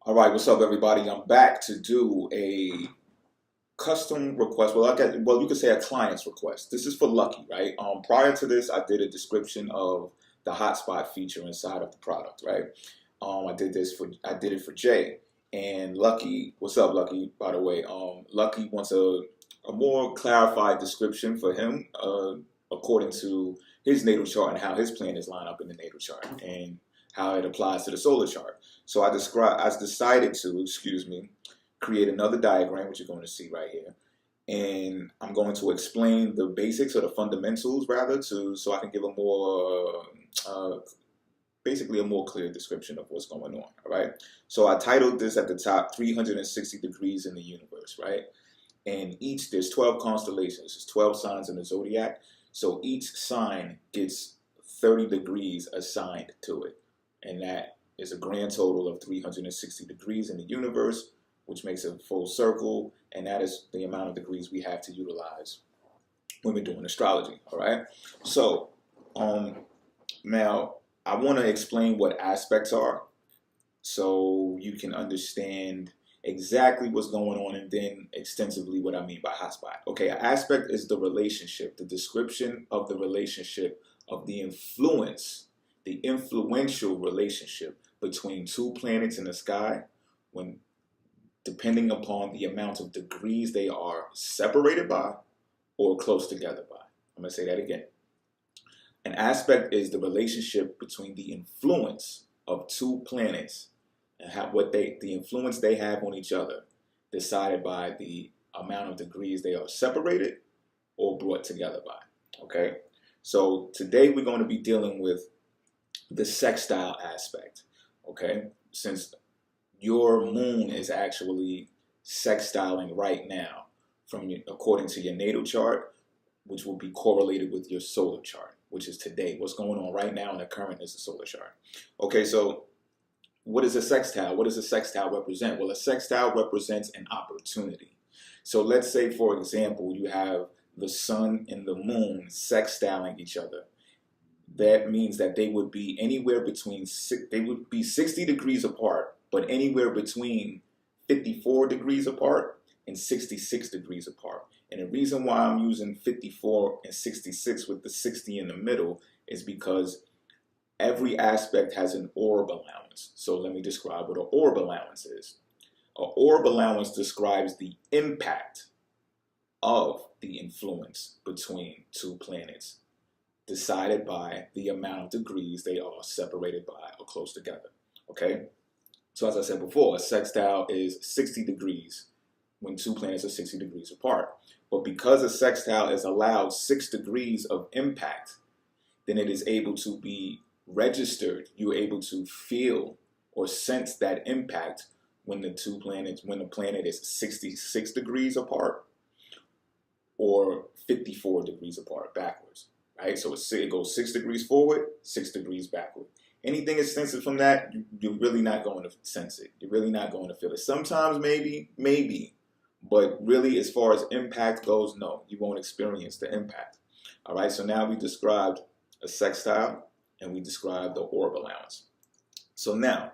All right, what's up, everybody? I'm back to do a custom request. Well, you could say a client's request. This is for Lucky, right? Prior to this, I did a description of the Hotspot feature inside of the product, right? I did it for Jay and Lucky. What's up, Lucky? By the way, Lucky wants a more clarified description for him, according to his natal chart and how his planets line up in the natal chart and how it applies to the solar chart. So I decided to, create another diagram, which you're going to see right here. And I'm going to explain the basics or the fundamentals rather so I can give a more, basically a more clear description of what's going on, all right? So I titled this at the top, 360 degrees in the universe, right? And there's 12 constellations, there's 12 signs in the zodiac. So each sign gets 30 degrees assigned to it. And that is a grand total of 360 degrees in the universe, which makes a full circle, and that is the amount of degrees we have to utilize when we're doing astrology, all right? So now I want to explain what aspects are so you can understand exactly what's going on and then extensively what I mean by hotspot. Okay, an aspect is the relationship, the description of the relationship of the influential relationship between two planets in the sky when depending upon the amount of degrees they are separated by or close together by. I'm going to say that again. An aspect is the relationship between the influence of two planets and the influence they have on each other decided by the amount of degrees they are separated or brought together by. Okay? So today we're going to be dealing with the sextile aspect. Okay? Since your moon is actually sextiling right now according to your natal chart, which will be correlated with your solar chart, which is today. What's going on right now in the current is the solar chart. Okay, so what is a sextile? What does a sextile represent? Well, a sextile represents an opportunity. So let's say, for example, you have the sun and the moon sextiling each other. That means that they would be anywhere between, they would be 60 degrees apart, but anywhere between 54 degrees apart and 66 degrees apart. And the reason why I'm using 54 and 66 with the 60 in the middle is because every aspect has an orb allowance. So let me describe what an orb allowance is. An orb allowance describes the impact of the influence between two planets, decided by the amount of degrees they are separated by or close together. Okay? So as I said before, a sextile is 60 degrees when two planets are 60 degrees apart. But because a sextile is allowed 6 degrees of impact, then it is able to be registered. You're able to feel or sense that impact when the planet is 66 degrees apart or 54 degrees apart backwards, right? So it goes 6 degrees forward, 6 degrees backward. Anything extensive from that, you're really not going to sense it. You're really not going to feel it. Sometimes maybe, but really as far as impact goes, no, you won't experience the impact. All right, so now we described a sextile and we described the orb allowance. So now,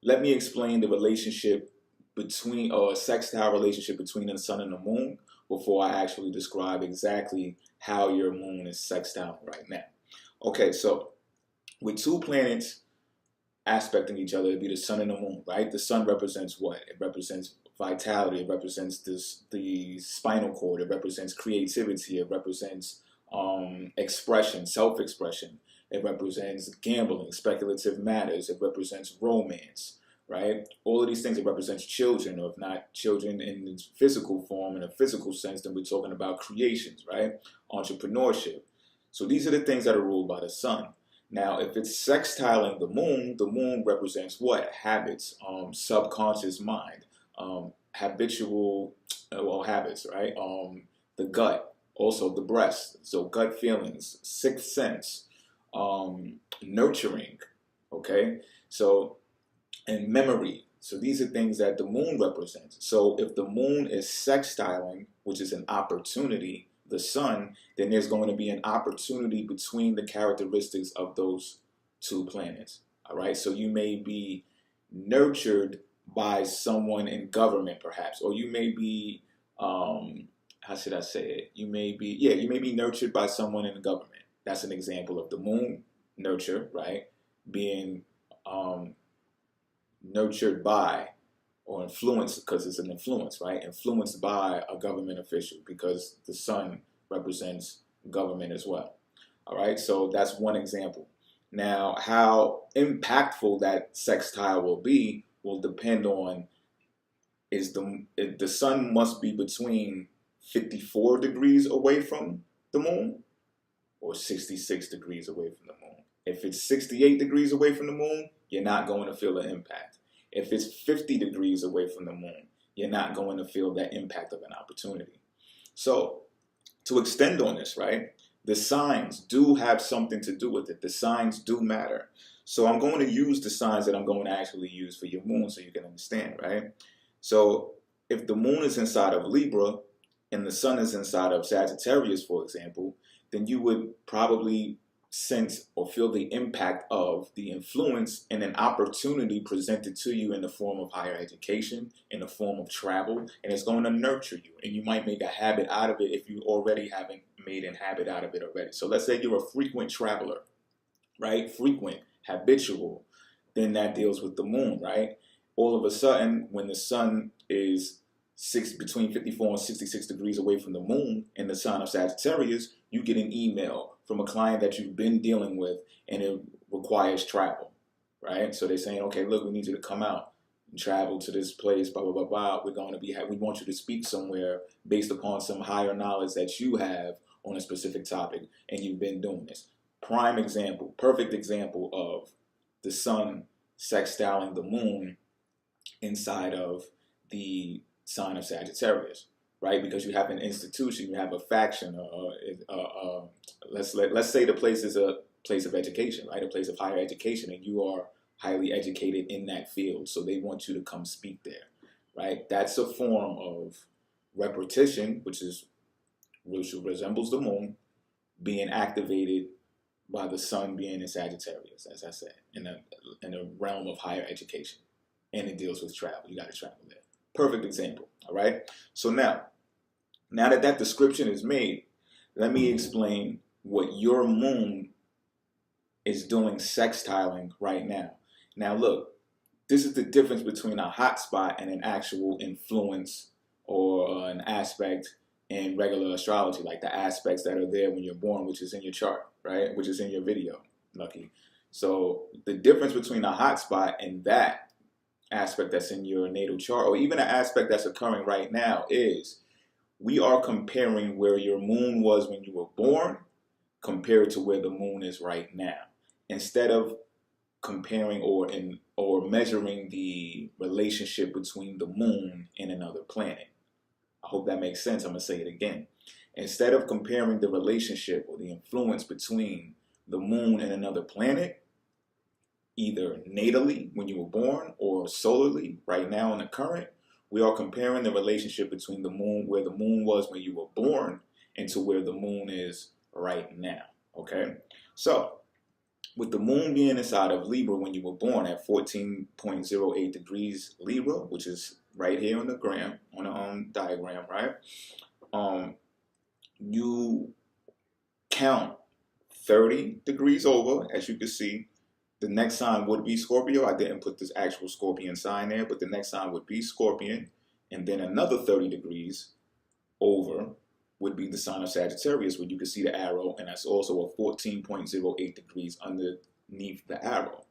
let me explain the relationship between, or a sextile relationship between the sun and the moon before I actually describe exactly how your moon is sextiling right now. Okay, so with two planets aspecting each other, it'd be the sun and the moon, right? The sun represents what? It represents vitality. It represents the spinal cord. It represents creativity. It represents expression, self-expression. It represents gambling, speculative matters. It represents romance, right? All of these things, it represents children, or if not children in physical form, in a physical sense, then we're talking about creations, right? Entrepreneurship. So these are the things that are ruled by the sun. Now, if it's sextiling the moon represents what? Habits, subconscious mind, habitual habits, right? The gut, also the breast, so gut feelings, sixth sense, nurturing, okay? So, and memory. So these are things that the moon represents. So if the moon is sextiling, which is an opportunity, the sun, then there's going to be an opportunity between the characteristics of those two planets. All right, so you may be nurtured by someone in government, perhaps, or you may be, how should I say it? You may be nurtured by someone in the government. That's an example of the moon, nurture, right? Being nurtured by or influenced, because it's an influence, right? Influenced by a government official, because the sun represents government as well. All right, so that's one example. Now, how impactful that sextile will be will depend on the sun must be between 54 degrees away from the moon or 66 degrees away from the moon. If it's 68 degrees away from the moon, you're not going to feel the impact. If it's 50 degrees away from the moon, you're not going to feel that impact of an opportunity. So, to extend on this, right, the signs do have something to do with it. The signs do matter. So I'm going to use the signs that I'm going to actually use for your moon so you can understand, right? So if the moon is inside of Libra and the sun is inside of Sagittarius, for example, then you would probably sense or feel the impact of the influence and an opportunity presented to you in the form of higher education, in the form of travel, and it's going to nurture you. And you might make a habit out of it if you already haven't made a habit out of it already. So let's say you're a frequent traveler, right? Frequent, habitual, then that deals with the moon, right? All of a sudden, when the sun is between 54 and 66 degrees away from the moon in the sign of Sagittarius, you get an email from a client that you've been dealing with and it requires travel, right? So they're saying, okay, look, we need you to come out and travel to this place, blah, blah, blah, blah. We want you to speak somewhere based upon some higher knowledge that you have on a specific topic, and you've been doing this. Prime example, perfect example of the sun sextiling the moon inside of the sign of Sagittarius, right? Because you have an institution, you have a faction, let's say the place is a place of education, right? A place of higher education, and you are highly educated in that field, so they want you to come speak there, right? That's a form of repetition, which resembles the moon, being activated by the sun being in Sagittarius, as I said, in the realm of higher education, and it deals with travel. You got to travel there. Perfect example, all right? So now that description is made, let me explain what your moon is doing sextiling right now. Now look, this is the difference between a hotspot and an actual influence or an aspect in regular astrology, like the aspects that are there when you're born, which is in your chart, right? Which is in your video, Lucky. So the difference between a hotspot and that aspect that's in your natal chart, or even an aspect that's occurring right now, is we are comparing where your moon was when you were born compared to where the moon is right now, instead of comparing or measuring the relationship between the moon and another planet. I hope that makes sense. I'm going to say it again. Instead of comparing the relationship or the influence between the moon and another planet, either natally when you were born or solarly right now in the current, we are comparing the relationship between the moon, where the moon was when you were born, and to where the moon is right now. Okay? So, with the moon being inside of Libra when you were born at 14.08 degrees Libra, which is right here on the diagram, right? You count 30 degrees over, as you can see. The next sign would be Scorpio. I didn't put this actual Scorpion sign there, but the next sign would be Scorpion. And then another 30 degrees over would be the sign of Sagittarius, where you can see the arrow, and that's also a 14.08 degrees underneath the arrow,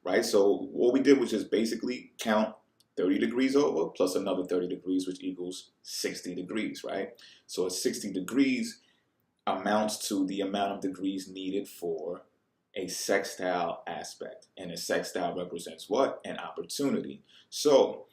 right? So what we did was just basically count 30 degrees over plus another 30 degrees, which equals 60 degrees, right? So 60 degrees amounts to the amount of degrees needed for a sextile aspect, and a sextile represents what? An opportunity. So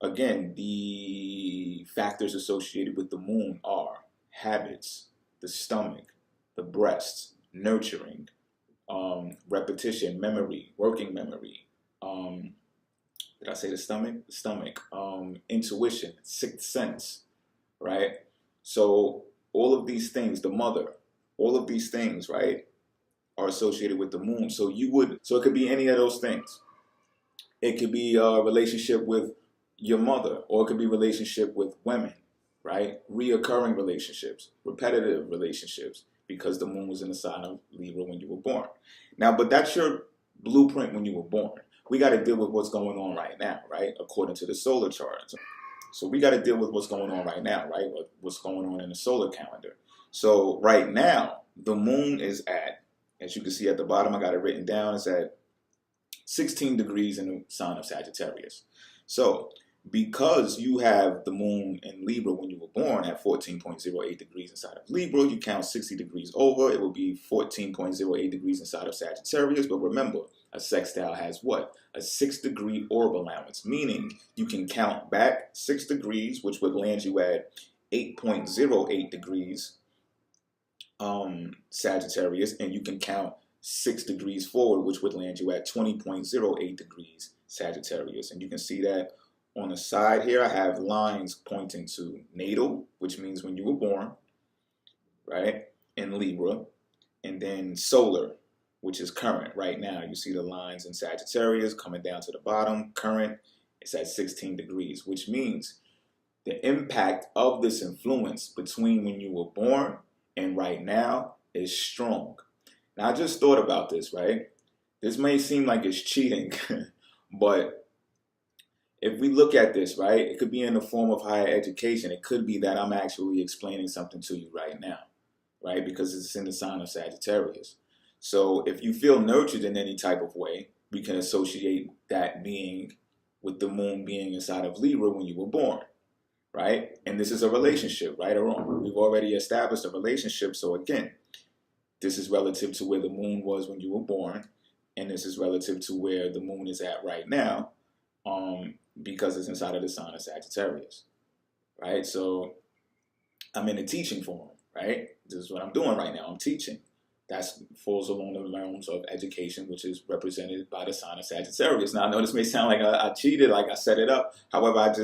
again, the factors associated with the moon are habits, the stomach, the breasts, nurturing, repetition, memory, working memory. Did I say the stomach? The stomach. Intuition, sixth sense, right? So all of these things, the mother, all of these things, right, are associated with the moon. So it could be any of those things. It could be a relationship with your mother, or it could be a relationship with women, right? Reoccurring relationships, repetitive relationships, because the moon was in the sign of Libra when you were born. Now, but that's your blueprint when you were born. We got to deal with what's going on right now, right? According to the solar chart. So we got to deal with what's going on right now, right? What's going on in the solar calendar. So right now, the moon is at, as you can see at the bottom, I got it written down, it's at 16 degrees in the sign of Sagittarius. So because you have the moon in Libra when you were born at 14.08 degrees inside of Libra, you count 60 degrees over, it will be 14.08 degrees inside of Sagittarius. But remember, a sextile has what? A 6-degree orb allowance, meaning you can count back 6 degrees, which would land you at 8.08 degrees Sagittarius, and you can count 6 degrees forward, which would land you at 20.08 degrees Sagittarius. And you can see that on the side here, I have lines pointing to natal, which means when you were born, right, in Libra, and then solar, which is current right now. You see the lines in Sagittarius coming down to the bottom. Current, it's at 16 degrees, which means the impact of this influence between when you were born and right now is strong. Now, I just thought about this, right? This may seem like it's cheating, but if we look at this, right, it could be in the form of higher education. It could be that I'm actually explaining something to you right now, right? Because it's in the sign of Sagittarius. So if you feel nurtured in any type of way, we can associate that being with the moon being inside of Libra when you were born, right? And this is a relationship, right or wrong. We've already established a relationship. So again, this is relative to where the moon was when you were born, and this is relative to where the moon is at right now, because it's inside of the sign of Sagittarius, right? So I'm in a teaching form, right? This is what I'm doing right now. I'm teaching. That falls along the realms of education, which is represented by the sign of Sagittarius. Now, I know this may sound like I cheated, like I set it up. However,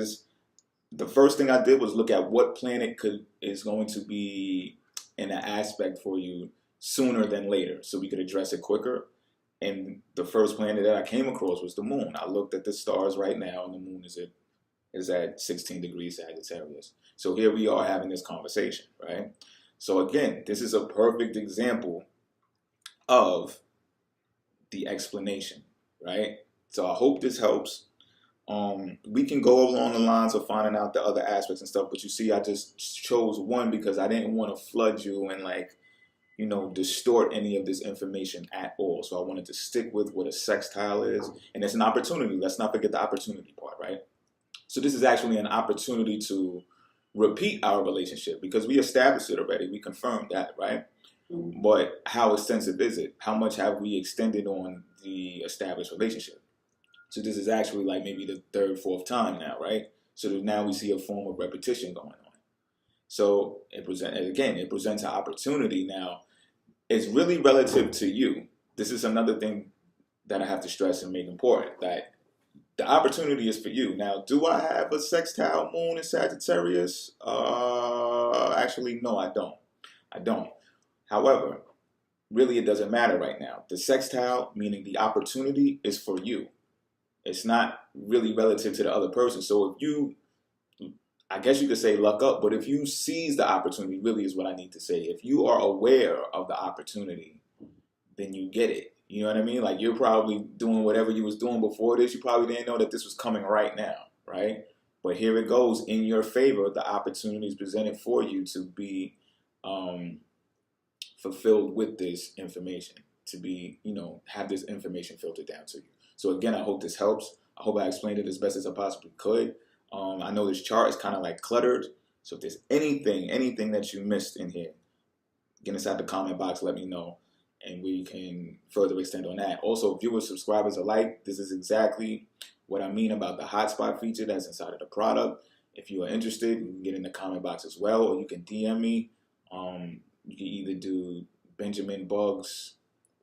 the first thing I did was look at what planet is going to be in an aspect for you sooner than later, so we could address it quicker. And the first planet that I came across was the moon. I looked at the stars right now, and the moon is at 16 degrees Sagittarius. So here we are having this conversation, right? So again, this is a perfect example of the explanation, right? So I hope this helps. We can go along the lines of finding out the other aspects and stuff, but you see, I just chose one because I didn't want to flood you and distort any of this information at all. So I wanted to stick with what a sextile is, and it's an opportunity. Let's not forget the opportunity part, right? So this is actually an opportunity to repeat our relationship because we established it already. We confirmed that, right? Mm-hmm. But how extensive is it? How much have we extended on the established relationship? So this is actually like maybe the third, fourth time now, right? So now we see a form of repetition going on. So it presents an opportunity. Now, it's really relative to you. This is another thing that I have to stress and make important, that the opportunity is for you. Now, do I have a sextile moon in Sagittarius? Actually, no, I don't. I don't. However, really it doesn't matter right now. The sextile, meaning the opportunity, is for you. It's not really relative to the other person. So if you, I guess you could say luck up, but if you seize the opportunity, really is what I need to say. If you are aware of the opportunity, then you get it. You know what I mean? Like, you're probably doing whatever you was doing before this. You probably didn't know that this was coming right now, right? But here it goes in your favor. The opportunity is presented for you to be fulfilled with this information, to be, have this information filtered down to you. So again, I hope this helps. I hope I explained it as best as I possibly could. I know this chart is kind of like cluttered. So if there's anything that you missed in here, get inside the comment box, let me know, and we can further extend on that. Also, viewers, subscribers alike, this is exactly what I mean about the hotspot feature that's inside of the product. If you are interested, you can get in the comment box as well, or you can DM me. You can either do Benjamin Bugs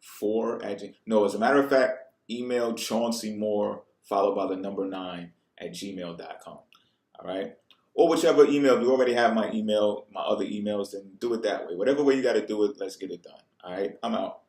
4 as a matter of fact, email Chauncey Moore followed by the number 9 at gmail.com. All right. Or whichever email, if you already have my email, my other emails, then do it that way. Whatever way you got to do it, let's get it done. All right. I'm out.